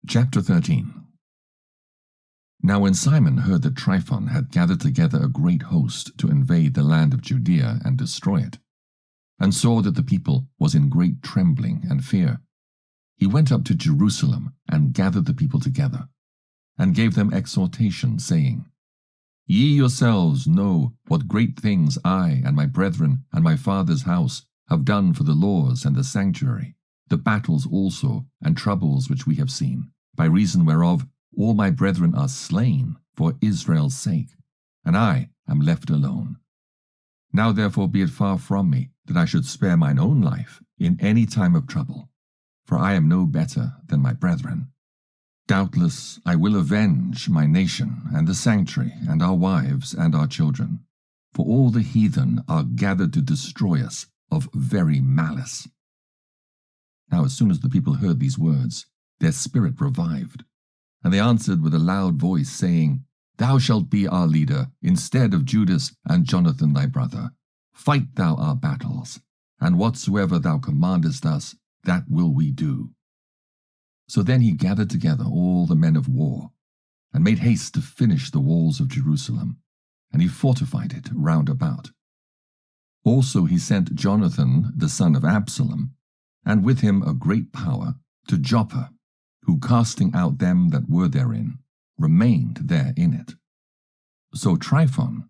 Chapter 13. Now when Simon heard that Tryphon had gathered together a great host to invade the land of Judea and destroy it, and saw that the people was in great trembling and fear, he went up to Jerusalem and gathered the people together, and gave them exhortation, saying, Ye yourselves know what great things I and my brethren and my father's house have done for the laws and the sanctuary, the battles also and troubles which we have seen, by reason whereof all my brethren are slain for Israel's sake, and I am left alone. Now therefore be it far from me that I should spare mine own life in any time of trouble, for I am no better than my brethren. Doubtless I will avenge my nation and the sanctuary and our wives and our children, for all the heathen are gathered to destroy us of very malice. Now as soon as the people heard these words, their spirit revived, and they answered with a loud voice, saying, Thou shalt be our leader, instead of Judas and Jonathan thy brother. Fight thou our battles, and whatsoever thou commandest us, that will we do. So then he gathered together all the men of war, and made haste to finish the walls of Jerusalem, and he fortified it round about. Also he sent Jonathan the son of Absalom, and with him a great power, to Joppa, who casting out them that were therein, remained there in it. So Tryphon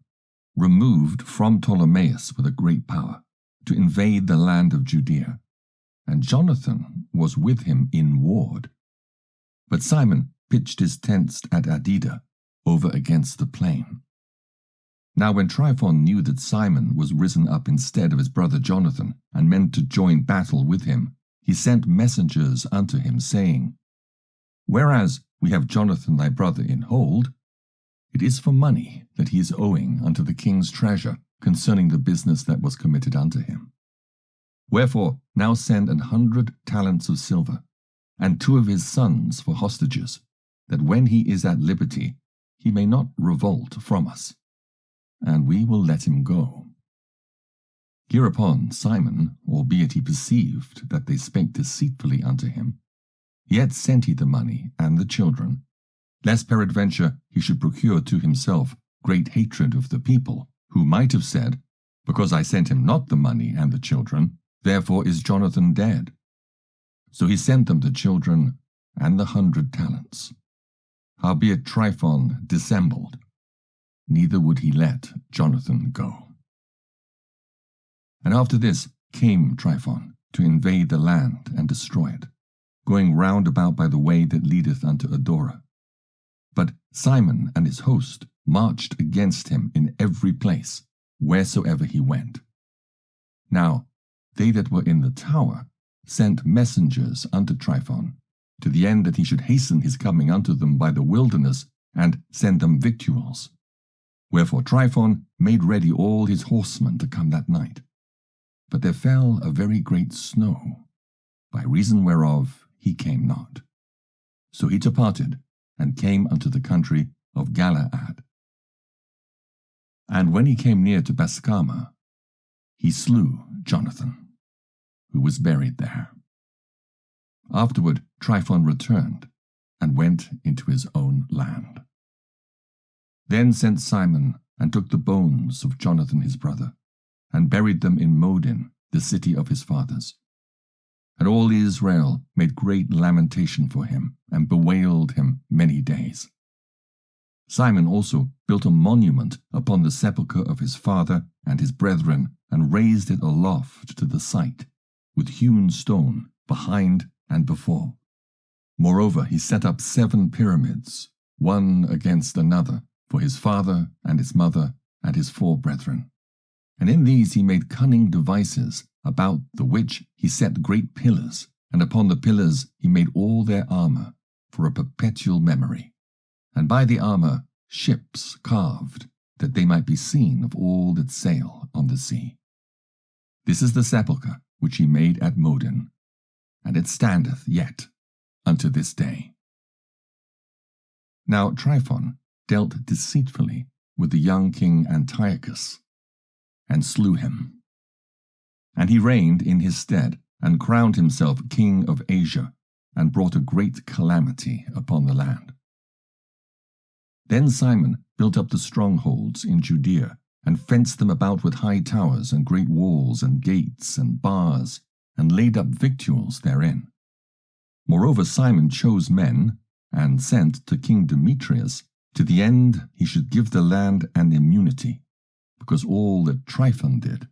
removed from Ptolemais with a great power, to invade the land of Judea, and Jonathan was with him in ward. But Simon pitched his tents at Adida, over against the plain. Now when Tryphon knew that Simon was risen up instead of his brother Jonathan, and meant to join battle with him, he sent messengers unto him, saying, Whereas we have Jonathan thy brother in hold, it is for money that he is owing unto the king's treasure concerning the business that was committed unto him. Wherefore now send 100 talents of silver, and 2 of his sons for hostages, that when he is at liberty he may not revolt from us, and we will let him go. Hereupon Simon, albeit he perceived that they spake deceitfully unto him, yet sent he the money and the children, lest peradventure he should procure to himself great hatred of the people, who might have said, Because I sent him not the money and the children, therefore is Jonathan dead. So he sent them the children and the 100 talents. Howbeit Tryphon dissembled, neither would he let Jonathan go. And after this came Tryphon to invade the land and destroy it, going round about by the way that leadeth unto Adora. But Simon and his host marched against him in every place, wheresoever he went. Now they that were in the tower sent messengers unto Tryphon, to the end that he should hasten his coming unto them by the wilderness, and send them victuals. Wherefore Tryphon made ready all his horsemen to come that night. But there fell a very great snow, by reason whereof he came not. So he departed, and came unto the country of Galaad. And when he came near to Bascama, he slew Jonathan, who was buried there. Afterward Tryphon returned, and went into his own land. Then sent Simon, and took the bones of Jonathan his brother, and buried them in Modin, the city of his fathers. And all Israel made great lamentation for him, and bewailed him many days. Simon also built a monument upon the sepulchre of his father and his brethren, and raised it aloft to the sight, with hewn stone behind and before. Moreover he set up 7 pyramids, one against another, for his father and his mother and his 4 brethren. And in these he made cunning devices, about the which he set great pillars, and upon the pillars he made all their armour, for a perpetual memory, and by the armour ships carved, that they might be seen of all that sail on the sea. This is the sepulchre which he made at Modin, and it standeth yet unto this day. Now Tryphon dealt deceitfully with the young king Antiochus, and slew him. And he reigned in his stead, and crowned himself king of Asia, and brought a great calamity upon the land. Then Simon built up the strongholds in Judea, and fenced them about with high towers and great walls and gates and bars, and laid up victuals therein. Moreover, Simon chose men, and sent to King Demetrius, to the end he should give the land an immunity, because all that Tryphon did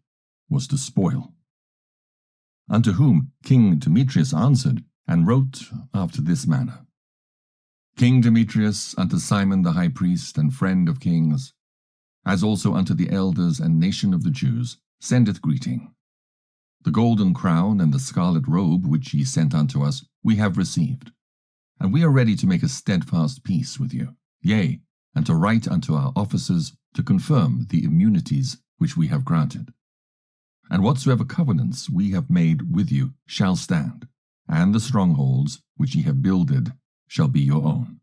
was to spoil. Unto whom King Demetrius answered, and wrote after this manner: King Demetrius, unto Simon the high priest and friend of kings, as also unto the elders and nation of the Jews, sendeth greeting. The golden crown and the scarlet robe which ye sent unto us we have received, and we are ready to make a steadfast peace with you, yea, and to write unto our officers to confirm the immunities which we have granted. And whatsoever covenants we have made with you shall stand, and the strongholds which ye have builded shall be your own.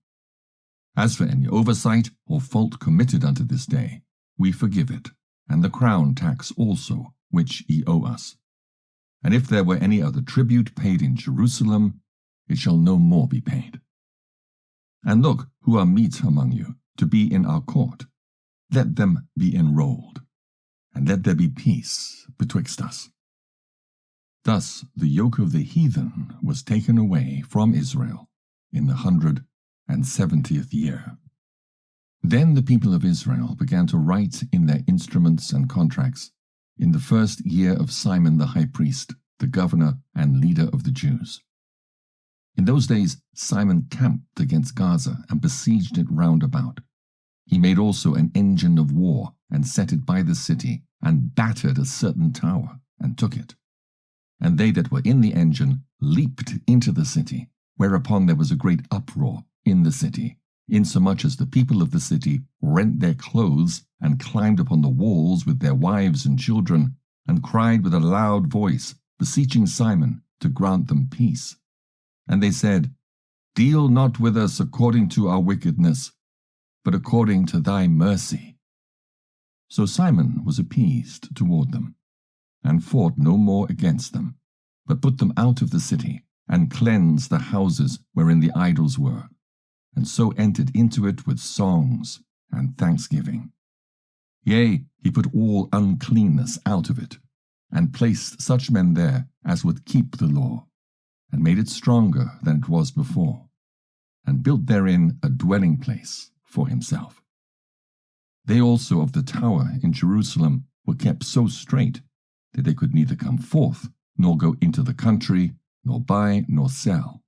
As for any oversight or fault committed unto this day, we forgive it, and the crown tax also which ye owe us. And if there were any other tribute paid in Jerusalem, it shall no more be paid. And look, who are meet among you to be in our court, let them be enrolled, and let there be peace betwixt us. Thus the yoke of the heathen was taken away from Israel in the 170th year. Then the people of Israel began to write in their instruments and contracts in the first year of Simon the high priest, the governor and leader of the Jews. In those days Simon camped against Gaza and besieged it round about. He made also an engine of war, and set it by the city, and battered a certain tower, and took it. And they that were in the engine leaped into the city, whereupon there was a great uproar in the city, insomuch as the people of the city rent their clothes, and climbed upon the walls with their wives and children, and cried with a loud voice, beseeching Simon to grant them peace. And they said, Deal not with us according to our wickedness, but according to thy mercy. So Simon was appeased toward them, and fought no more against them, but put them out of the city, and cleansed the houses wherein the idols were, and so entered into it with songs and thanksgiving. Yea, he put all uncleanness out of it, and placed such men there as would keep the law, and made it stronger than it was before, and built therein a dwelling place for himself. They also of the tower in Jerusalem were kept so strait that they could neither come forth, nor go into the country, nor buy, nor sell.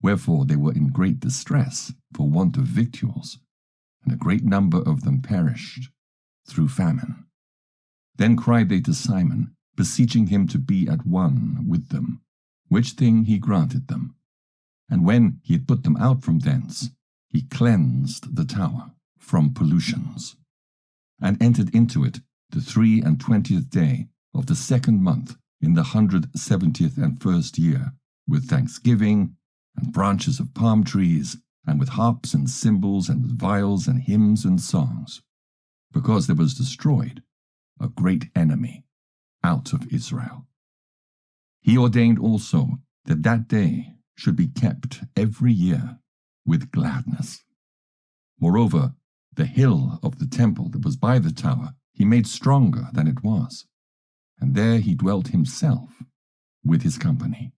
Wherefore they were in great distress for want of victuals, and a great number of them perished through famine. Then cried they to Simon, beseeching him to be at one with them, which thing he granted them. And when he had put them out from thence, he cleansed the tower from pollutions, and entered into it the 23rd day of the 2nd month in the 170th and 1st year, with thanksgiving, and branches of palm trees, and with harps and cymbals, and with viols and hymns and songs, because there was destroyed a great enemy out of Israel. He ordained also that that day should be kept every year with gladness. Moreover, the hill of the temple that was by the tower he made stronger than it was, and there he dwelt himself with his company.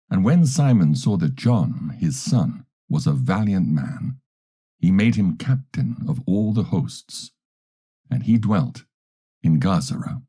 And when Simon saw that John, his son, was a valiant man, he made him captain of all the hosts, and he dwelt in Gazara.